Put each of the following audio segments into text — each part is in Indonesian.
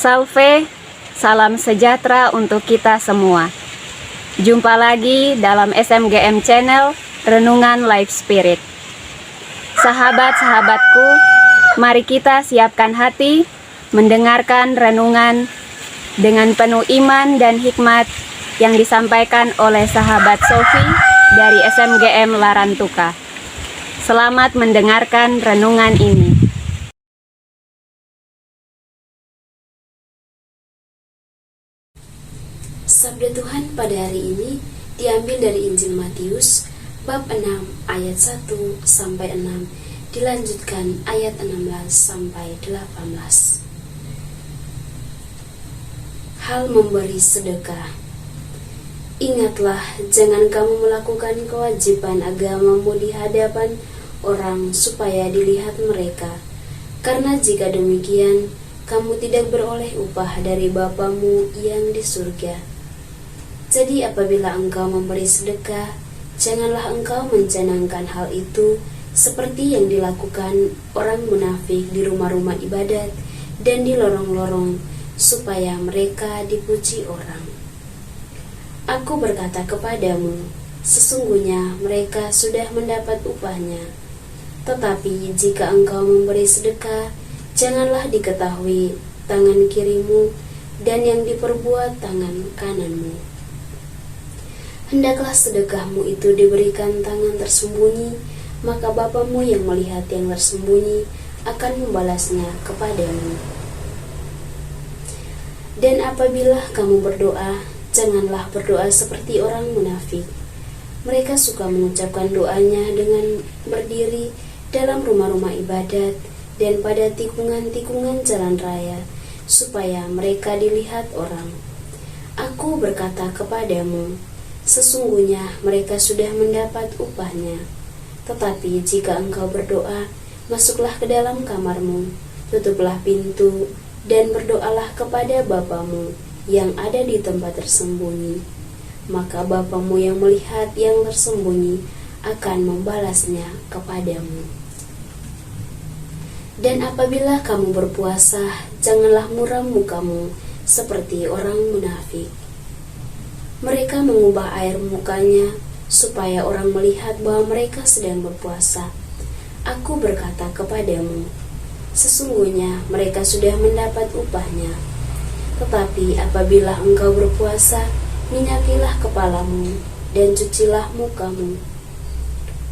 Salve, salam sejahtera untuk kita semua. Jumpa lagi dalam SMGM Channel Renungan Life Spirit. Sahabat-sahabatku, mari kita siapkan hati mendengarkan renungan dengan penuh iman dan hikmat yang disampaikan oleh sahabat Sofi dari SMGM Larantuka. Selamat mendengarkan renungan ini. Sabda Tuhan pada hari ini diambil dari Injil Matius bab 6 ayat 1 sampai 6, dilanjutkan ayat 16 sampai 18. Hal memberi sedekah. Ingatlah, jangan kamu melakukan kewajiban agamamu di hadapan orang supaya dilihat mereka, karena jika demikian kamu tidak beroleh upah dari Bapamu yang di surga. Jadi apabila engkau memberi sedekah, janganlah engkau mencanangkan hal itu seperti yang dilakukan orang munafik di rumah-rumah ibadat dan di lorong-lorong, supaya mereka dipuji orang. Aku berkata kepadamu, sesungguhnya mereka sudah mendapat upahnya. Tetapi jika engkau memberi sedekah, janganlah diketahui tangan kirimu dan yang diperbuat tangan kananmu. Hendaklah sedekahmu itu diberikan tangan tersembunyi, maka Bapamu yang melihat yang tersembunyi akan membalasnya kepadamu. Dan apabila kamu berdoa, janganlah berdoa seperti orang munafik. Mereka suka mengucapkan doanya dengan berdiri dalam rumah-rumah ibadat dan pada tikungan-tikungan jalan raya, supaya mereka dilihat orang. Aku berkata kepadamu, sesungguhnya mereka sudah mendapat upahnya. Tetapi jika engkau berdoa, masuklah ke dalam kamarmu, tutuplah pintu, dan berdoalah kepada Bapamu yang ada di tempat tersembunyi. Maka Bapamu yang melihat yang tersembunyi akan membalasnya kepadamu. Dan apabila kamu berpuasa, janganlah muram mukamu seperti orang munafik. Mereka mengubah air mukanya supaya orang melihat bahwa mereka sedang berpuasa. Aku berkata kepadamu, sesungguhnya mereka sudah mendapat upahnya. Tetapi apabila engkau berpuasa, minyakilah kepalamu dan cucilah mukamu,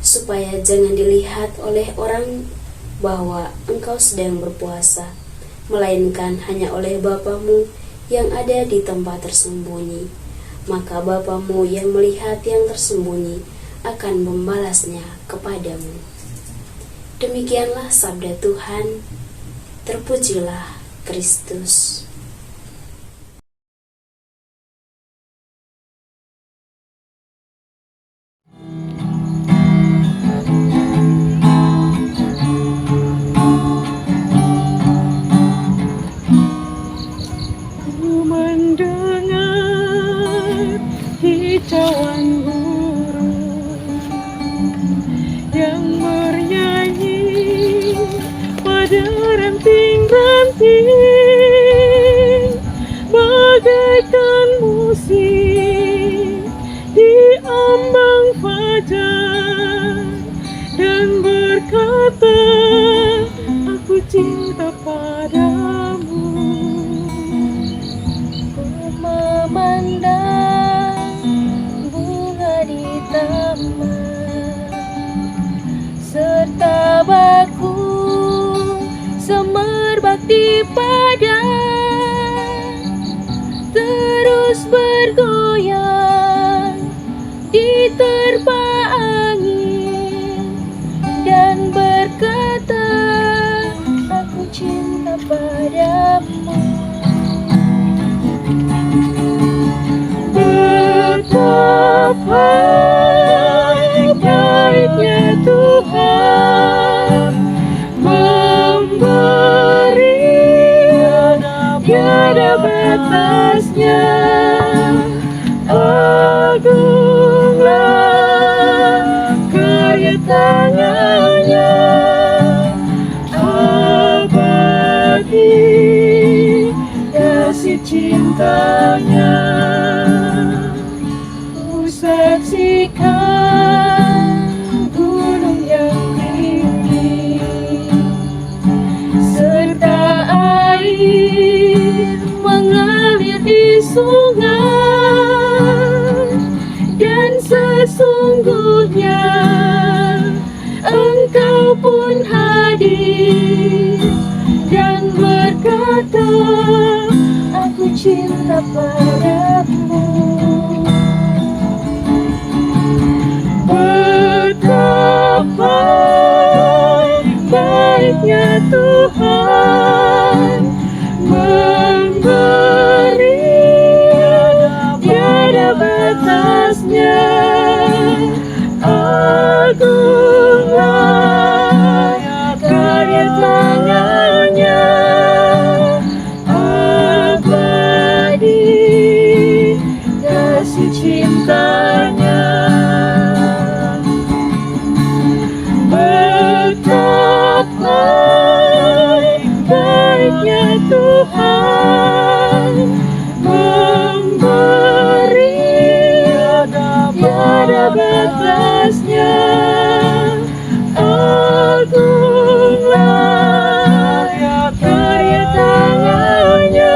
supaya jangan dilihat oleh orang bahwa engkau sedang berpuasa, melainkan hanya oleh Bapamu yang ada di tempat tersembunyi. Maka Bapamu yang melihat yang tersembunyi akan membalasnya kepadamu. Demikianlah sabda Tuhan. Terpujilah Kristus. Kicauan burung yang bernyanyi pada ranting-ranting, bagaikan musik di ambang fajar, dan berkata, aku cinta padamu. Ku memandang serta baku semerbak di padang, terus bergoyang diterpa angin, dan berkata, aku cinta padamu. Betapa baiknya Tuhan memberi, tiada batasnya. Agunglah karya tangannya, abadi cintanya. Ku saksikan gunung yang tinggi serta air mengalir di sungai, dan sesungguhnya Engkau pun hadir dan berkata, aku cinta padamu. Betapa baiknya Tuhan memberi, tiada batasnya. Agunglah karya tangannya, abadi kasih cintanya. Betapa baiknya Tuhan memberi, tiada batasnya. Agunglah karya tangannya,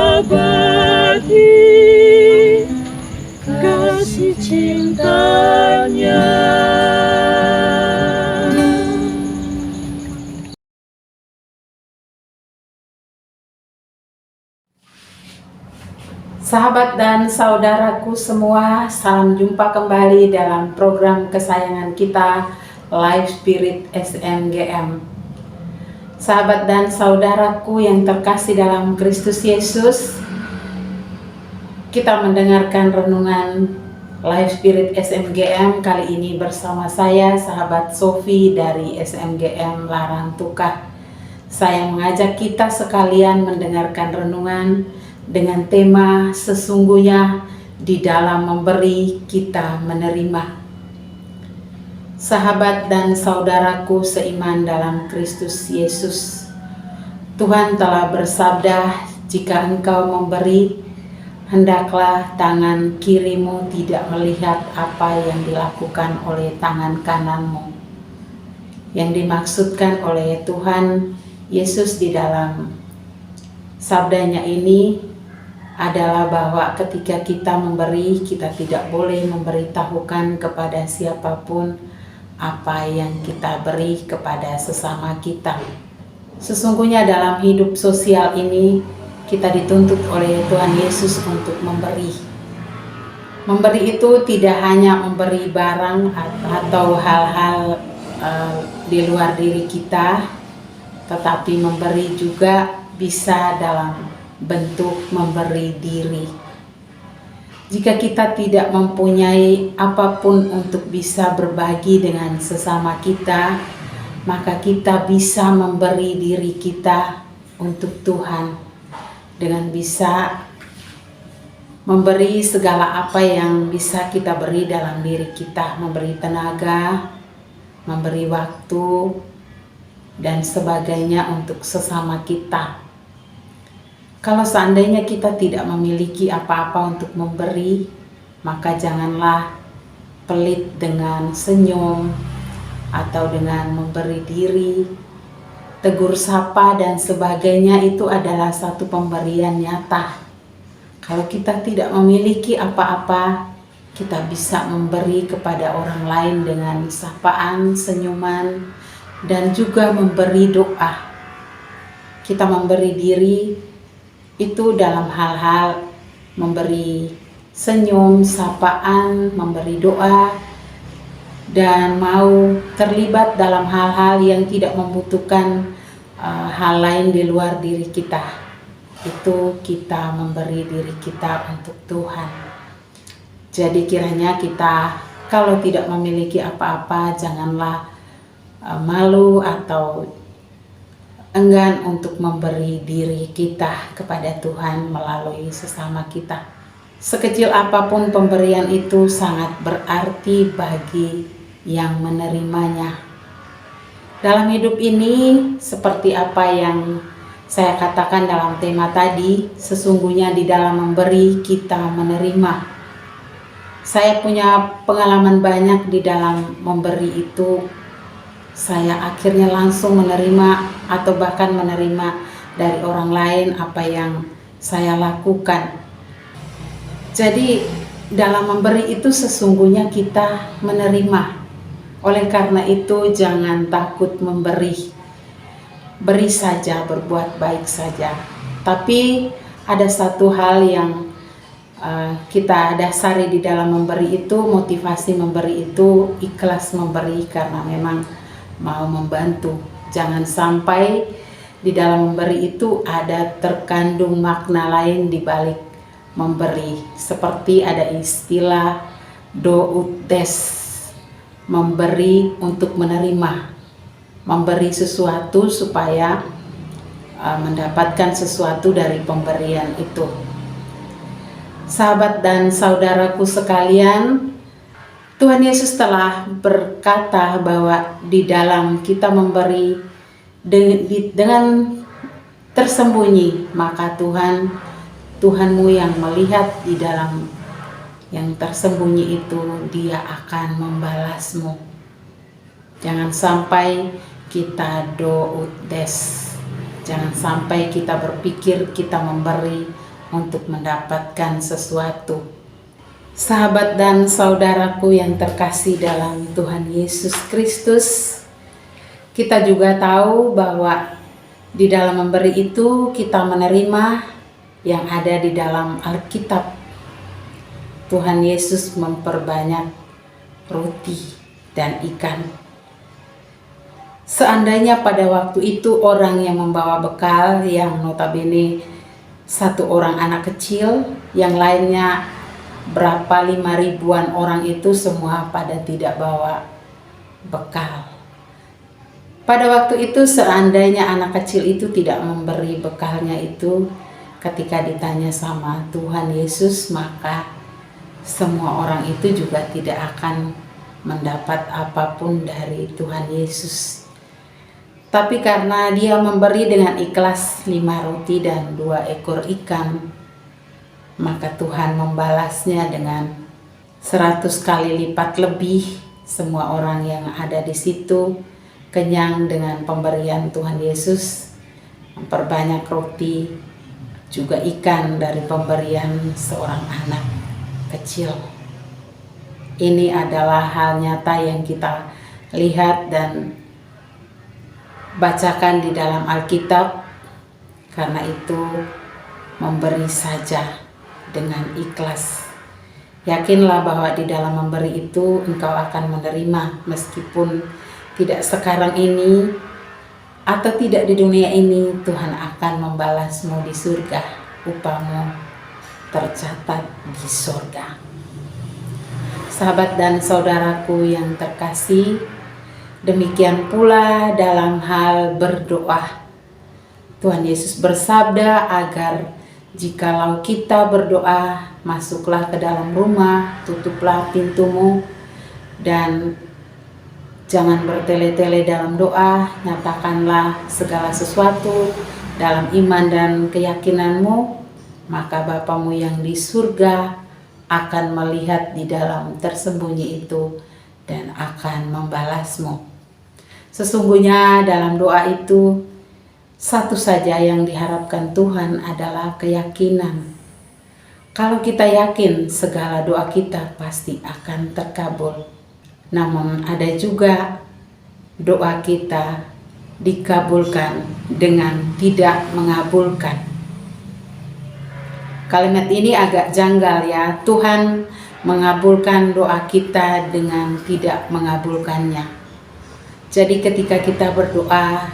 abadi kasih cintanya. Sahabat dan saudaraku semua, salam jumpa kembali dalam program kesayangan kita, Life Spirit SMGM. Sahabat dan saudaraku yang terkasih dalam Kristus Yesus, kita mendengarkan renungan Life Spirit SMGM kali ini bersama saya, sahabat Sofi dari SMGM Larantuka. Saya mengajak kita sekalian mendengarkan renungan dengan tema sesungguhnya di dalam memberi kita menerima. Sahabat dan saudaraku seiman dalam Kristus Yesus, Tuhan telah bersabda, jika engkau memberi, hendaklah tangan kirimu tidak melihat apa yang dilakukan oleh tangan kananmu. Yang dimaksudkan oleh Tuhan Yesus di dalam sabdanya ini adalah bahwa ketika kita memberi, kita tidak boleh memberitahukan kepada siapapun apa yang kita beri kepada sesama kita. Sesungguhnya dalam hidup sosial ini, kita dituntut oleh Tuhan Yesus untuk memberi. Memberi itu tidak hanya memberi barang atau hal-hal di luar diri kita, tetapi memberi juga bisa dalam bentuk memberi diri. Jika kita tidak mempunyai apapun untuk bisa berbagi dengan sesama kita, maka kita bisa memberi diri kita untuk Tuhan dengan bisa memberi segala apa yang bisa kita beri dalam diri kita, memberi tenaga, memberi waktu, dan sebagainya untuk sesama kita. Kalau seandainya kita tidak memiliki apa-apa untuk memberi, maka janganlah pelit dengan senyum atau dengan memberi diri, tegur sapa dan sebagainya. Itu adalah satu pemberian nyata. Kalau kita tidak memiliki apa-apa, kita bisa memberi kepada orang lain dengan sapaan, senyuman, dan juga memberi doa. Kita memberi diri itu dalam hal-hal memberi senyum, sapaan, memberi doa, dan mau terlibat dalam hal-hal yang tidak membutuhkan hal lain di luar diri kita. Itu kita memberi diri kita untuk Tuhan. Jadi kiranya kita kalau tidak memiliki apa-apa, janganlah malu atau enggan untuk memberi diri kita kepada Tuhan melalui sesama kita. Sekecil apapun pemberian itu sangat berarti bagi yang menerimanya. Dalam hidup ini, seperti apa yang Saya katakan dalam tema tadi, sesungguhnya di dalam memberi kita menerima. Saya punya pengalaman banyak di dalam memberi itu. Saya akhirnya langsung menerima atau bahkan menerima dari orang lain apa yang saya lakukan. Jadi dalam memberi itu sesungguhnya kita menerima. Oleh karena itu jangan takut memberi. Beri saja, berbuat baik saja. Tapi ada satu hal yang kita dasari di dalam memberi itu, motivasi memberi itu ikhlas memberi karena memang mau membantu. Jangan sampai di dalam memberi itu ada terkandung makna lain di balik memberi. Seperti ada istilah doutes, memberi untuk menerima. Memberi sesuatu supaya mendapatkan sesuatu dari pemberian itu. Sahabat dan saudaraku sekalian, Tuhan Yesus telah berkata bahwa di dalam kita memberi dengan tersembunyi, maka Tuhanmu yang melihat di dalam yang tersembunyi itu, Dia akan membalasmu. Jangan sampai kita doutes, jangan sampai kita berpikir kita memberi untuk mendapatkan sesuatu. Sahabat dan saudaraku yang terkasih dalam Tuhan Yesus Kristus, kita juga tahu bahwa di dalam memberi itu kita menerima yang ada di dalam Alkitab. Tuhan Yesus memperbanyak roti dan ikan. Seandainya pada waktu itu orang yang membawa bekal, yang notabene satu orang anak kecil, yang lainnya berapa 5.000-an orang itu semua pada tidak bawa bekal. Pada waktu itu seandainya anak kecil itu tidak memberi bekalnya itu, ketika ditanya sama Tuhan Yesus, maka semua orang itu juga tidak akan mendapat apapun dari Tuhan Yesus. Tapi karena dia memberi dengan ikhlas 5 roti dan 2 ekor ikan, maka Tuhan membalasnya dengan 100 kali lipat lebih. Semua orang yang ada di situ kenyang dengan pemberian Tuhan Yesus, memperbanyak roti juga ikan dari pemberian seorang anak kecil. Ini adalah hal nyata yang kita lihat dan bacakan di dalam Alkitab. Karena itu memberi saja dengan ikhlas. Yakinlah bahwa di dalam memberi itu engkau akan menerima, meskipun tidak sekarang ini atau tidak di dunia ini. Tuhan akan membalasmu di surga, upamu tercatat di surga. Sahabat dan saudaraku yang terkasih, demikian pula dalam hal berdoa. Tuhan Yesus bersabda agar jikalau kita berdoa, masuklah ke dalam rumah, tutuplah pintumu, dan jangan bertele-tele dalam doa, nyatakanlah segala sesuatu dalam iman dan keyakinanmu, maka Bapamu yang di surga akan melihat di dalam tersembunyi itu dan akan membalasmu. Sesungguhnya dalam doa itu satu saja yang diharapkan Tuhan adalah keyakinan. Kalau kita yakin, segala doa kita pasti akan terkabul. Namun ada juga doa kita dikabulkan dengan tidak mengabulkan. Kalimat ini agak janggal ya. Tuhan mengabulkan doa kita dengan tidak mengabulkannya. Jadi ketika kita berdoa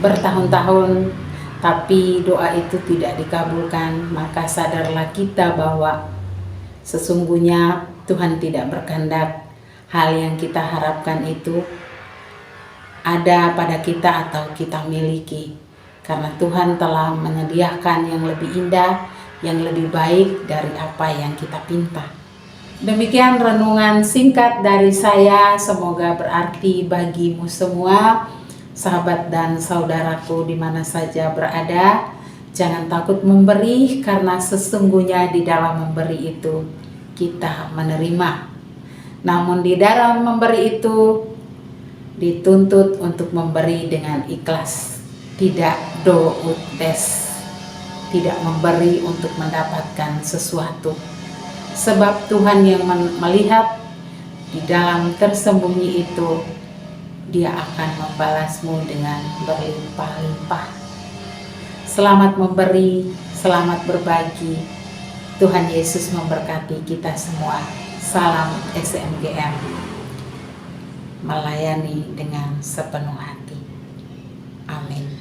bertahun-tahun tapi doa itu tidak dikabulkan, maka sadarlah kita bahwa sesungguhnya Tuhan tidak berkehendak hal yang kita harapkan itu ada pada kita atau kita miliki. Karena Tuhan telah menyediakan yang lebih indah, yang lebih baik dari apa yang kita pinta. Demikian renungan singkat dari saya, semoga berarti bagimu semua. Sahabat dan saudaraku di mana saja berada, jangan takut memberi, karena sesungguhnya di dalam memberi itu kita menerima. Namun di dalam memberi itu dituntut untuk memberi dengan ikhlas, tidak do ut des, tidak memberi untuk mendapatkan sesuatu. Sebab Tuhan yang melihat di dalam tersembunyi itu, Dia akan membalasmu dengan berlimpah-limpah. Selamat memberi, selamat berbagi. Tuhan Yesus memberkati kita semua. Salam SMGM, melayani dengan sepenuh hati. Amin.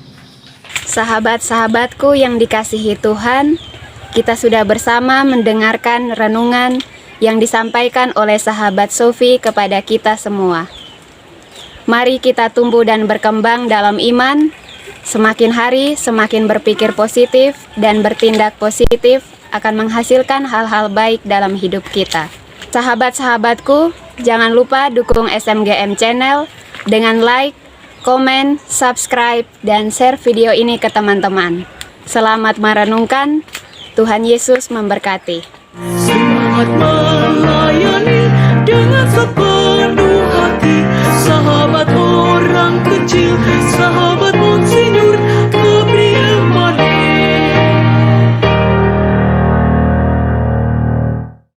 Sahabat-sahabatku yang dikasihi Tuhan, kita sudah bersama mendengarkan renungan yang disampaikan oleh sahabat Sofi kepada kita semua. Mari kita tumbuh dan berkembang dalam iman, semakin hari semakin berpikir positif dan bertindak positif akan menghasilkan hal-hal baik dalam hidup kita. Sahabat-sahabatku, jangan lupa dukung SMGM Channel dengan like, komen, subscribe, dan share video ini ke teman-teman. Selamat merenungkan, Tuhan Yesus memberkati. Selamat malam.